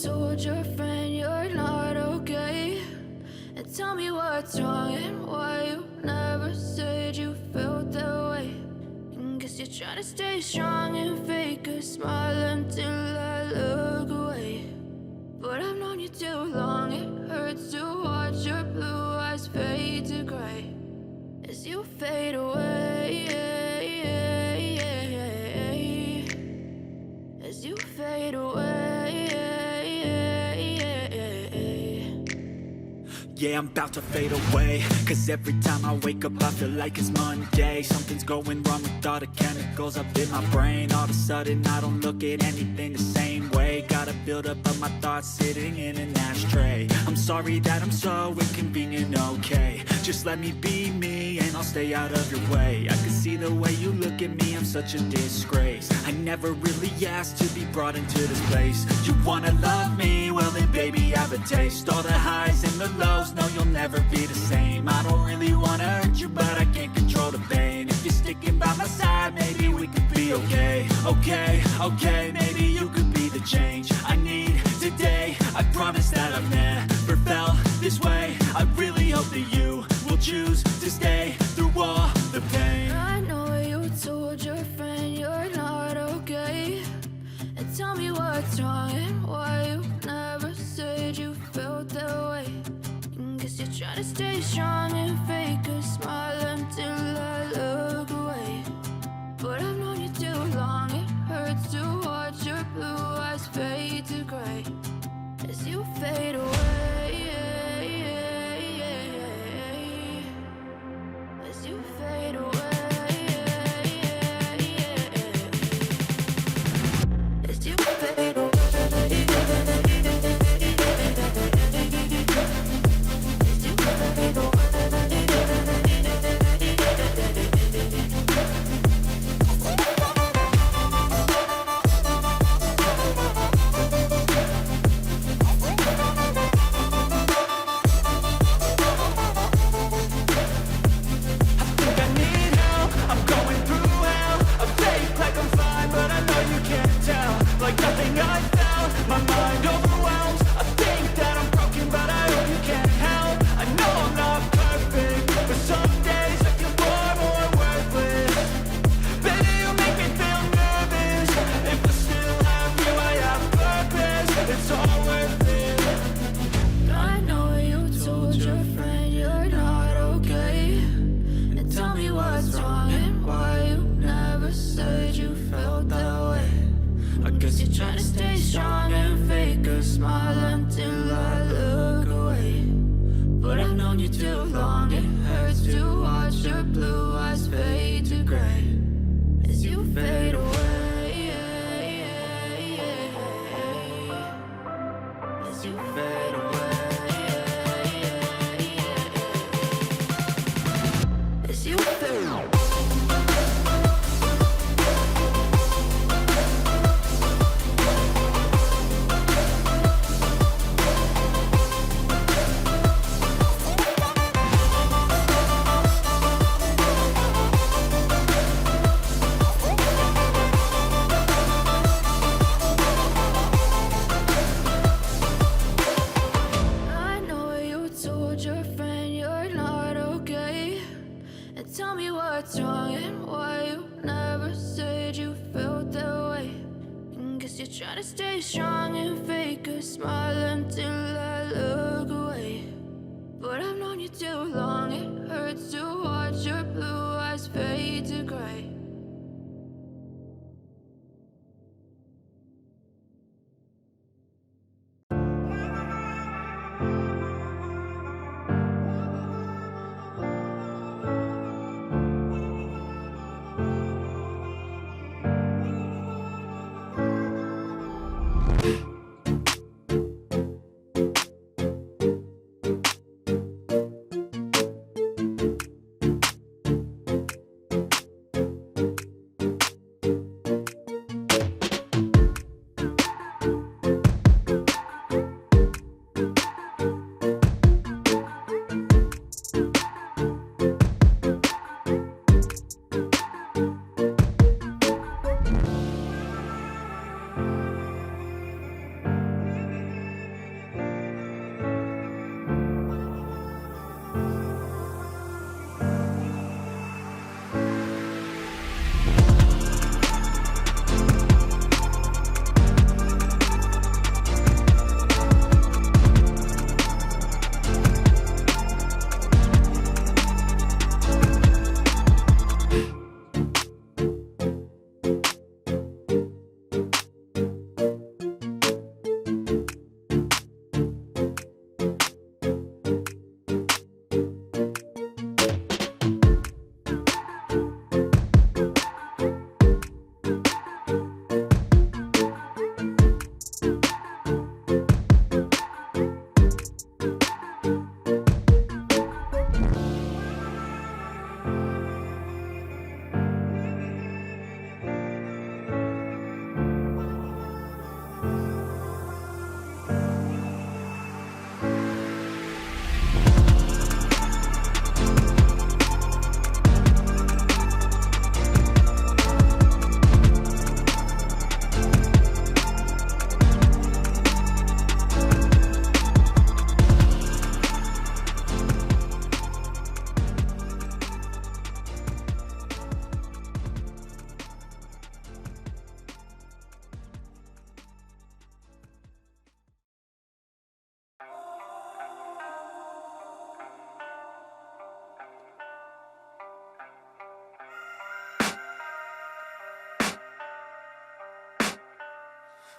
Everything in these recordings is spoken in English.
told your friend you're not okay? And tell me what's wrong and why you never said you felt that way. And guess you're trying to stay strong and fake a smile until I look away. But I've known you too long, it hurts to watch your blue eyes fade to gray as you fade away, as you fade away. Yeah, I'm about to fade away, cause every time I wake up I feel like it's Monday. Something's going wrong with all the chemicals up in my brain. All of a sudden I don't look at anything the same way. Got a buildup of my thoughts sitting in an ashtray. I'm sorry that I'm so inconvenient, okay? Just let me be me and I'll stay out of your way. I can see the way you look at me, I'm such a disgrace. I never really asked to be brought into this place. You wanna love me? Well then baby have a taste. All the highs and the lows, no you'll never be the same. I don't really wanna hurt you but I can't control the pain. If you're sticking by my side maybe we could be okay. Okay, maybe you could be the change I need today. I promise that I've never felt this way. I really hope that you will choose to stay through all the pain. I know you told your friend you're not okay. And tell me what's wrong and why you never said you felt that way. And guess you're trying to stay strong and fake a smile until I look away. But I've known you too long, it hurts to watch your blue eyes fade to gray as you fade away, as you fade away, as you fade away.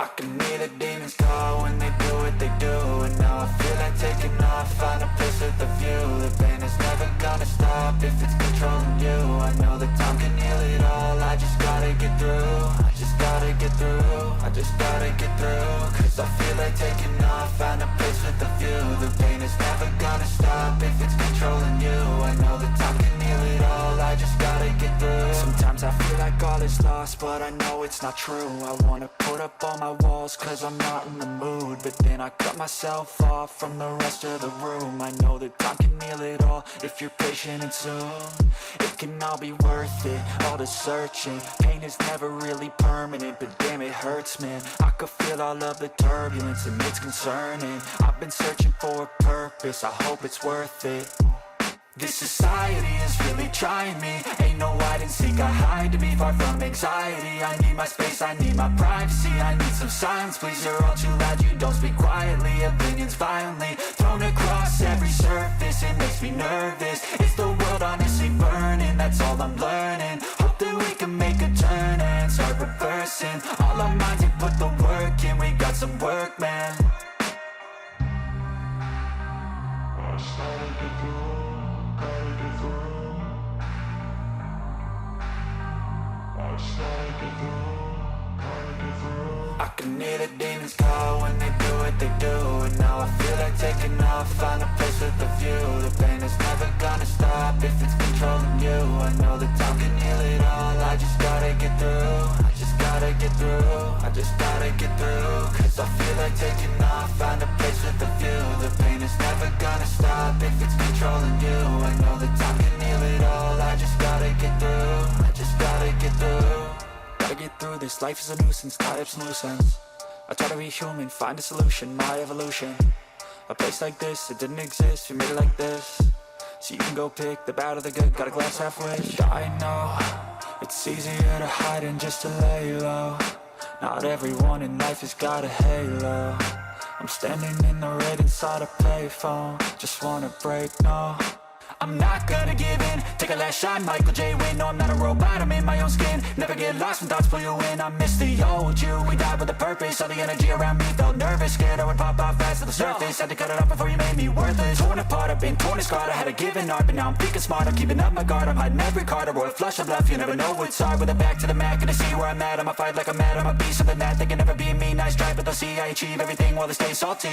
I can hear the demons call when they do what they do. And now I feel like taking off, find a place with a view. The pain is never gonna stop if it's controlling you. I know that time can heal it all, I just gotta get through. I just gotta get through, I just gotta get through. Cause I feel like taking off, find a place with a view. The pain is never gonna stop if it's controlling you. I know that time can heal it all, I just gotta get through. Sometimes I feel like all is lost, but I know it's not true. I wanna put up all my walls cause I'm not in the mood, but then I cut myself off from the rest of the room. I know that time can heal it all if you're patient and soon it can all be worth it, all the searching. Pain is never really permanent, but damn it hurts, man. I could feel all of the turbulence and it's concerning. I've been searching for a purpose, I hope it's worth it. This society is really trying me. Ain't no hide and seek, I hide to be far from anxiety. I need my space, I need my privacy. I need some silence, please, you're all too loud. You don't speak quietly, opinions violently thrown across every surface. It makes me nervous, is the world honestly burning? That's all I'm learning. Hope that we can make a turn and start reversing all our minds and put the work in. We got some work, man. I can hear the demons call when they do what they do. And now I feel like taking off, find a place with a view. The pain is never gonna stop if it's controlling you. I know that time can heal it all, I just gotta get through. I just gotta get through, I just gotta get through. Cause I feel like taking off, find a place with a view. The pain is never gonna stop if it's controlling you. I know that time can heal it all, I just gotta get through. I just gotta get through. Gotta get through this, life is a nuisance, tie up some loose ends. I try to be human, find a solution, my evolution. A place like this, it didn't exist, we made it like this. So you can go pick the bad or the good, got a glass half wish. I know, it's easier to hide than just to lay low. Not everyone in life has got a halo. I'm standing in the red inside a payphone. Just wanna break, no, I'm not gonna give in. Take a last shot, Michael J. Win. No, I'm not a robot, I'm in my own skin. Never get lost when thoughts pull you in. I miss the old you, we died with a purpose. All the energy around me felt nervous, scared I would pop off fast to the surface. Had to cut it off before you made me worthless. Torn apart, I've been torn and scarred. I had a given art, but now I'm thinking smart. I'm keeping up my guard, I'm hiding every card. I roll a flush of bluff, you never know what's hard. With a back to the mat, gonna see where I'm at. I'ma fight like I'm mad, I'ma be something that they can never be me. Nice try, but they'll see I achieve everything while they stay salty.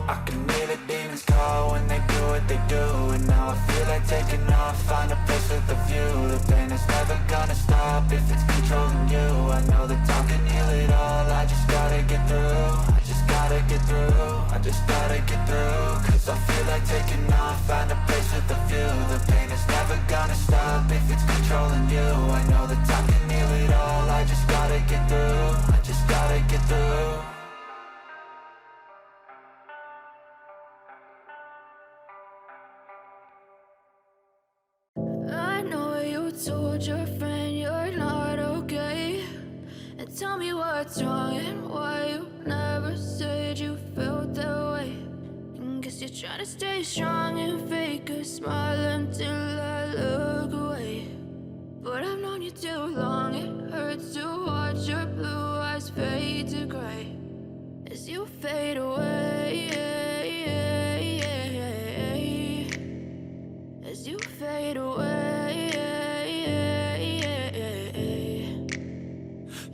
I can hear the demons call when they do what they do. And now I feel like taking off, find a place with a view. The pain is never gonna stop if it's controlling you. I know that time can heal it all, I just gotta get through. I just gotta get through, I just gotta get through. Cause I feel like taking off, find a place with a view. The pain is never gonna stop if it's controlling you. I know that time can heal it all, I just gotta get through. I just gotta get through. I know you told your friend you're not okay, and tell me what's wrong and why you never said you felt that way. And guess you're trying to stay strong and fake a smile until I look away. But I've known you too long, it hurts to watch your blue eyes fade to gray as you fade away, as you fade away.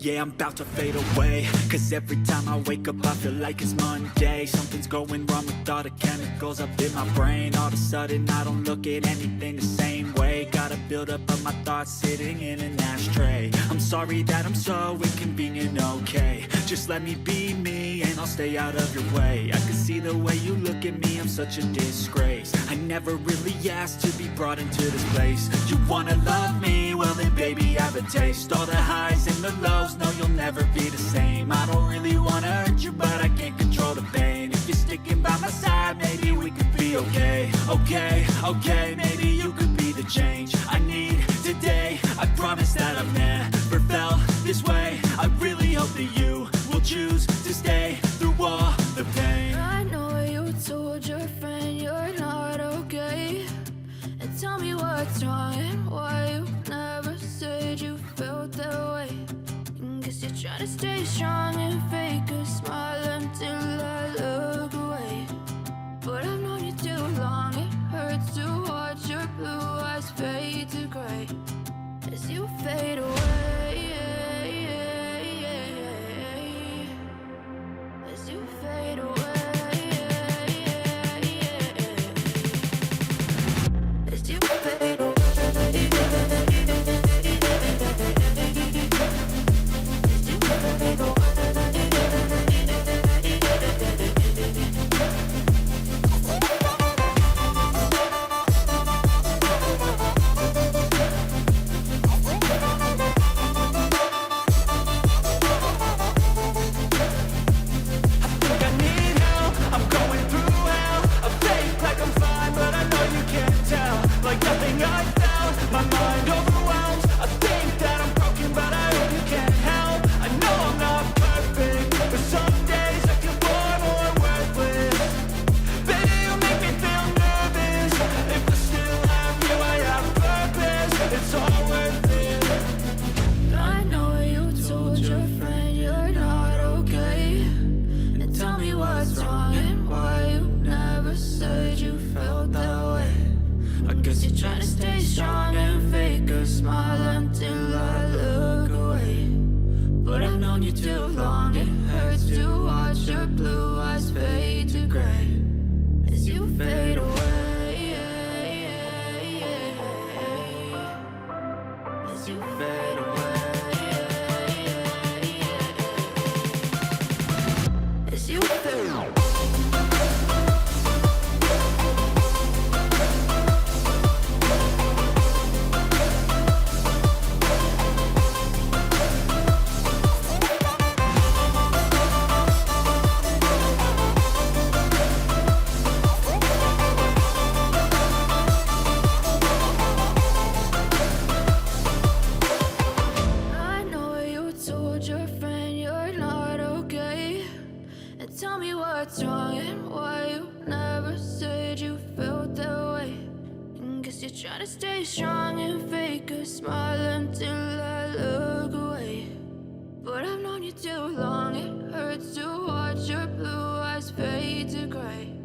Yeah, I'm about to fade away. Cause every time I wake up I feel like it's Monday. Something's going wrong with all the chemicals up in my brain. All of a sudden I don't look at anything the same way. Gotta build up of my thoughts sitting in an ashtray. I'm sorry that I'm so inconvenient, okay. Just let me be me and I'll stay out of your way. I can see the way you look at me, I'm such a disgrace. I never really asked to be brought into this place. You wanna love me? Well then baby have a taste. All the highs and the lows, no you'll never be the same. I don't really wanna hurt you but I can't control the pain. If you're sticking by my side maybe we could be okay. Okay, maybe you could be the change I need today. I promise that I've never felt this way. I really hope that you will choose to stay through all the pain. I know you told friend you're not okay. And tell me what's wrong and why you never said you felt that way. Guess you're trying to stay strong and fake a smile until I look away. But I've known you too long, it hurts to watch your blue eyes fade to gray as you fade away. As you fade away. As you fade away. Trying to stay strong and fake a smile until I look away. But I've known you too long, it hurts to watch your blue eyes fade to gray as you fade away. As you fade away. As you fade away. Tell me what's wrong and why you never said you felt that way. Guess you're trying to stay strong and fake a smile until I look away. But I've known you too long, it hurts to watch your blue eyes fade to gray